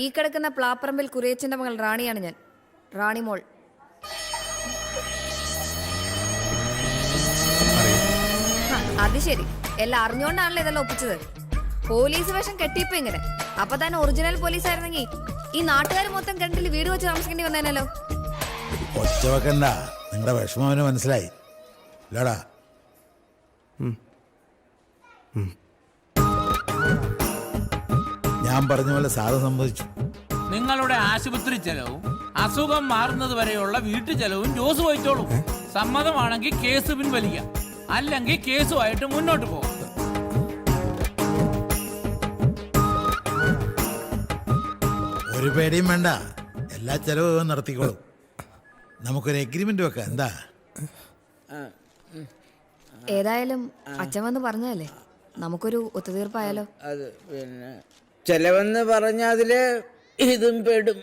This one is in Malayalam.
ഈ കിടക്കുന്ന പ്ലാപ്പറമ്പിൽ കുറിയച്ചന്റെ മകൾ റാണിയാണ് ഞാൻ, റാണി മോൾ. അത് ശരി, എല്ലാം അറിഞ്ഞുകൊണ്ടാണല്ലോ ഇതെല്ലാം ഒപ്പിച്ചത്. പോലീസ് വേഷം കെട്ടിയപ്പോ ഇങ്ങനെ. അപ്പൊ തന്നെ ഒറിജിനൽ പോലീസ് ആയിരുന്നെങ്കിൽ ഈ നാട്ടുകാർ മൊത്തം കിണറ്റിൽ വീട് വെച്ച് താമസിക്കേണ്ടി വന്നേനല്ലോ. ഒച്ചവെക്കണ്ട, നിങ്ങളുടെ വിഷമം അവന് മനസ്സിലായി ഇല്ലടാ. ഞാൻ പറഞ്ഞ പോലെ സാറ് സമ്മതിച്ചു. നിങ്ങളുടെ ആശുപത്രി ചെലവും അസുഖം മാറുന്നത് വരെയുള്ള വീട്ടു ചെലവും ജോസ് വഹിച്ചോളൂ. സമ്മതമാണെങ്കിൽ കേസ് പിൻവലിക്കാം, അല്ലെങ്കിൽ കേസുമായിട്ട് മുന്നോട്ട് പോകും. ഒരു പേടിയും വേണ്ട, എല്ലാ ചെലവും നടത്തിക്കോളും. നമുക്കൊരു എഗ്രിമെന്റ് വെക്കാം, എന്താ? ഏതായാലും അച്ഛൻ വന്ന് പറഞ്ഞതല്ലേ, നമുക്കൊരു ഒത്തുതീർപ്പായാലോ? അത് പിന്നെ ചെലവെന്ന് പറഞ്ഞതില് ഇതും പെടും.